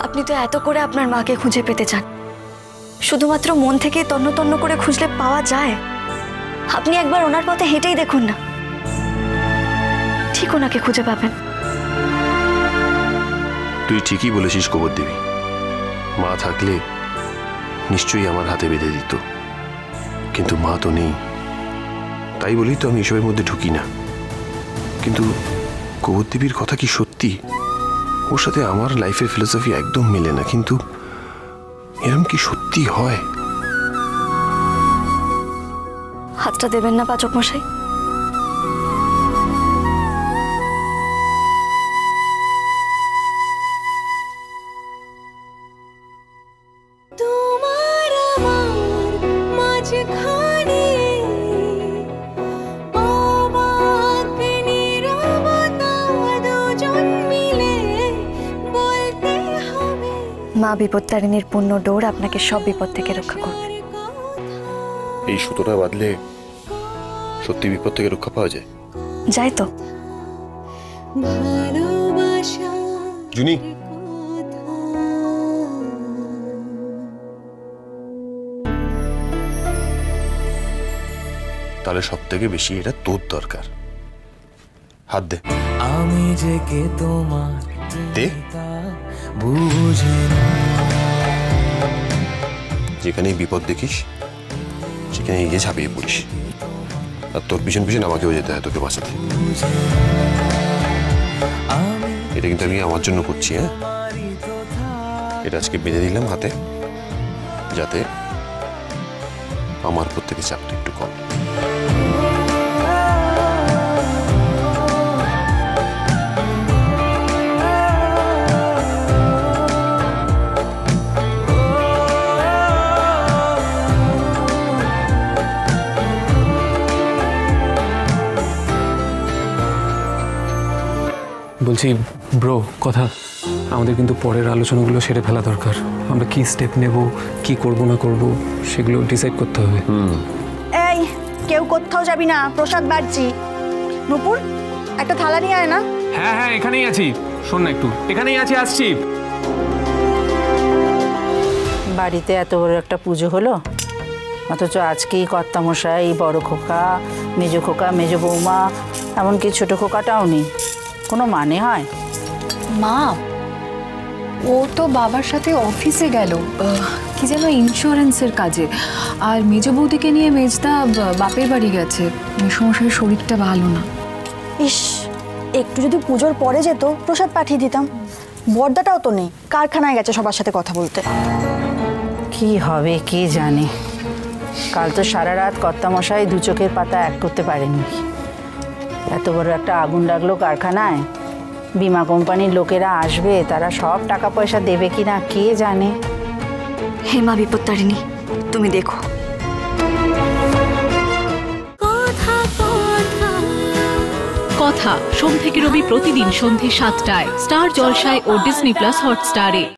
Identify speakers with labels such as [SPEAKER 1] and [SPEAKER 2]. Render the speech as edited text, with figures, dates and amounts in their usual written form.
[SPEAKER 1] আপনি তো এত করে আপনার মাকে খুঁজে পেতে চান, শুধুমাত্র মন থেকে তন্ন তন্ন করে খুঁজলে পাওয়া যায়? আপনি একবার ওনার পথে হেঁটেই দেখুন না, ঠিক ওনাকে খুঁজে পাবেন।
[SPEAKER 2] তুই ঠিকই বলেছিস কবর দেবী, মা থাকলে নিশ্চয়ই আমার হাতে বেঁধে দিত, কিন্তু মা তো নেই, তাই বলি তো আমি এসবের মধ্যে ঢুকি না। কিন্তু কবর দেবীর কথা কি সত্যি? ওর সাথে আমার লাইফের ফিলোসফি একদম মেলে না, কিন্তু এরকম কি সত্যি হয়?
[SPEAKER 1] হাতটা দেবেন না পাচক মশাই? মা বিপত্তারিণীর পুণ্য ডোর আপনাকে সব বিপদ থেকে রক্ষা করবে।
[SPEAKER 2] এই সুতোটা বাঁধলে সত্যি বিপদ থেকে রক্ষা পাওয়া যায়?
[SPEAKER 1] যাই তো।
[SPEAKER 2] জুনি, তাহলে সব থেকে বেশি এটা তোর দরকার। হাত দে। আমি যে কে তোমার দে। যেখানে বিপদ দেখিস সেখানে গিয়ে ঝাঁপিয়ে পড়িস, আর তোর পিছন পিছন আমাকেও যেতে হয় তোকে বাঁচাতে। এটা কিন্তু আমি আমার জন্য করছি। হ্যাঁ, এটা আজকে বেঁধে দিলাম হাতে, যাতে আমার উপর থেকে চাপটা একটু কম।
[SPEAKER 3] বলছি ব্রো, কথা আমাদের কিন্তু পরের আলোচনাগুলো সেরে ফেলা দরকার। আমরা কি স্টেপ নেব, কি করব না করব, সেগুলো ডিসাইড করতে হবে।
[SPEAKER 4] এই কেউ কোথাও যাবি না, প্রসাদ বাড়ছি। নূপুর, একটা থালা নিয়ে আয় না।
[SPEAKER 3] হ্যাঁ হ্যাঁ, এখানেই আছি। শোন না একটু, এখানেই আছি, আসছি।
[SPEAKER 5] বাড়িতে এত বড় একটা পুজো হলো, অথচ আজকেই কর্তামশাই, বড় খোকা, মেজ খোকা, মেজ বৌমা, এমনকি ছোট খোকাটাও নেই। কোনো মানে হয়?
[SPEAKER 6] মা, ও তো বাবার সাথে অফিসে গেল, কি যেন ইন্স্যুরেন্সের কাজে, আর মেজ বৌদিকে নিয়ে মেজদা বাপের বাড়ি গেছে। মেসমশাইয়ের শরীরটা ভালো না।
[SPEAKER 4] ইস, একটু যদি পুজোর পরে যেত প্রসাদ পাঠিয়ে দিতাম। বর্দাটাও তো নেই, কারখানায় গেছে সবার সাথে কথা বলতে।
[SPEAKER 5] কি হবে কে জানে। কাল তো সারা রাত কর্তামশাই দু চোখের পাতা এক করতে পারেননি। এত বড় একটা আগুন লাগলো কারখানায়, বিমা কোম্পানির লোকেরা আসবে, তারা সব টাকা পয়সা দেবে কিনা কে জানে।
[SPEAKER 1] হে মা বিপত্তারিণী, তুমি দেখো।
[SPEAKER 7] কথা সোম থেকে রবি প্রতিদিন সন্ধ্যে ৭টায় স্টার জলসায় ও ডিজনি প্লাস হটস্টারে।